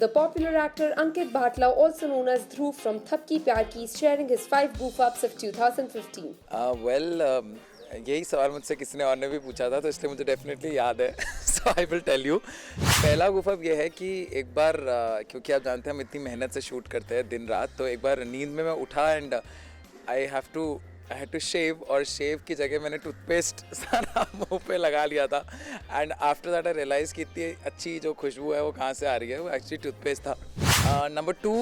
The popular actor Ankit Bhatla, also known as Dhruv from Thapki Pyar Ki, is sharing his 5 goof-ups of 2015. यही सवाल मुझसे किसी ने और ने भी पूछा था, तो इसलिए मुझे डेफिनेटली याद है. सो आई विल टेल यू. पहला गुफअप ये है कि एक बार क्योंकि आप जानते हैं हम इतनी मेहनत से शूट करते हैं दिन रात, तो एक बार नींद में मैं उठा and I had to shave, और शेव की जगह मैंने टूथपेस्ट सारा मुंह पे लगा लिया था. And after that I realise कि इतनी अच्छी जो खुशबू है वो कहाँ से आ रही है, वो एक्चुअली टूथपेस्ट था. Number 2,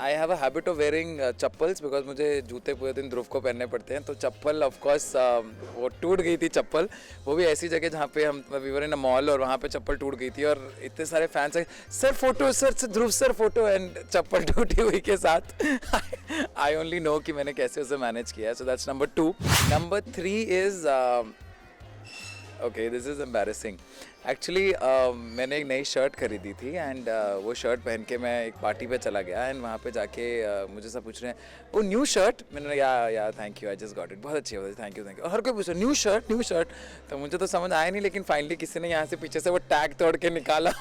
I have a habit of wearing chappals, because मुझे जूते पूरे दिन ध्रुव को पहनने पड़ते हैं. तो चप्पल ऑफकोर्स वो टूट गई थी चप्पल, वो भी ऐसी जगह जहाँ पे हम we were in a mall, और वहाँ पे चप्पल टूट गई थी और इतने सारे फैंस हैं, sir photo, sir Dhruv sir photo, and चप्पल टूटी हुई के साथ. आई ओनली नो कि मैंने कैसे उसे मैनेज किया. So that's number 2. Number 3 is okay, this is embarrassing. Actually मैंने एक नई शर्ट खरीदी थी एंड वो शर्ट पहन के मैं एक पार्टी पे चला गया एंड वहाँ पे जाके मुझे सब पूछ रहे हैं, वो न्यू शर्ट. मैंने या thank you, I just got it, बहुत अच्छी है, थैंक यू. और हर कोई पूछ रहा न्यू शर्ट. तो मुझे तो समझ आया नहीं, लेकिन फाइनली किसी ने यहाँ से पीछे से वो टैग तोड़ के निकाला.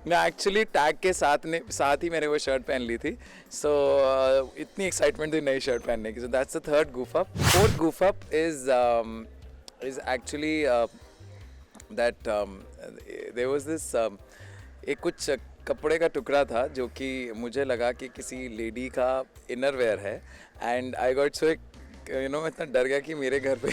मैं एक्चुअली टैग के साथ ही मैंने वो शर्ट पहन ली थी. सो इतनी एक्साइटमेंट थी नई शर्ट पहनने की. So that's the third goof up. Fourth goof up is actually that there was this एक कुछ कपड़े का टुकड़ा था जो कि मुझे लगा कि किसी लेडी का इनर वेयर है, एंड आई गॉट सो मैं इतना डर गया कि मेरे घर पे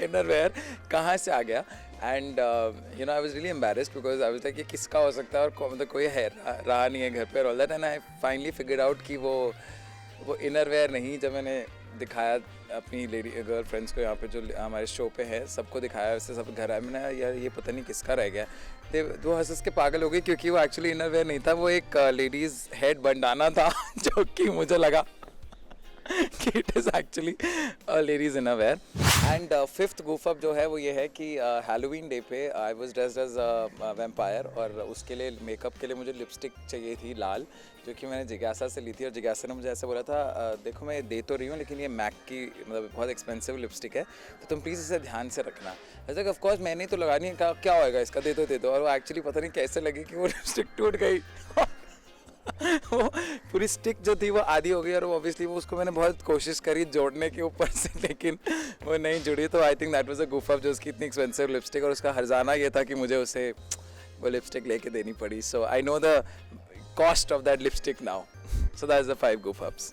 इनर वेयर कहाँ से आ गया. And I was really embarrassed because I was like ये किसका हो सकता है, और मतलब कोई है रहा नहीं है घर पे, all that. And I finally figured out कि वो इनर वेयर नहीं. जब मैंने दिखाया अपनी गर्ल फ्रेंड्स को यहाँ पे जो हमारे शो पे है, सबको दिखाया, वैसे सब घर आया, मैंने यार ये पता नहीं किसका रह गया. वो हंस के पागल हो गई क्योंकि वो एक्चुअली इनर वेयर नहीं था, वो एक लेडीज़ हेड बंडाना था जो कि मुझे लगा कि it is actually ladies inner wear. And fifth goof up जो है वो ये है कि हैलोवीन डे पे I was dressed as a vampire, और उसके लिए मेकअप के लिए मुझे लिपस्टिक चाहिए थी लाल, जो कि मैंने जिज्ञासा से ली थी. और जिज्ञासा ने मुझे ऐसे बोला था, देखो मैं दे तो रही हूँ लेकिन ये मैक की मतलब बहुत एक्सपेंसिव लिपस्टिक है, तो तुम प्लीज़ इसे ध्यान से रखना. ऐसे कि ऑफकोर्स मैंने तो लगानी है, कहा क्या होएगा इसका, दे दो. और वो एक्चुअली पता नहीं कैसे लगी कि वो लिपस्टिक टूट गई. वो पूरी स्टिक जो थी वो आधी हो गई, और ऑब्वियसली वो उसको मैंने बहुत कोशिश करी जोड़ने के ऊपर से, लेकिन वो नहीं जुड़ी. तो I think that was a goof up, जो उसकी इतनी एक्सपेंसिव लिपस्टिक, और उसका हर्जाना ये था कि मुझे उसे वो लिपस्टिक लेके देनी पड़ी. So I know the cost of that lipstick now. So that is the 5 goof ups.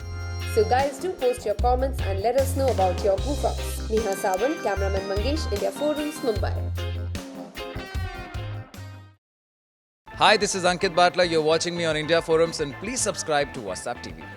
So guys, do post your comments and let us know about your goof-ups. Neha Sawant, cameraman Mangesh, India Forums, Mumbai. Hi, this is Ankit Bhatla. You're watching me on India Forums, and please subscribe to WhatsApp TV.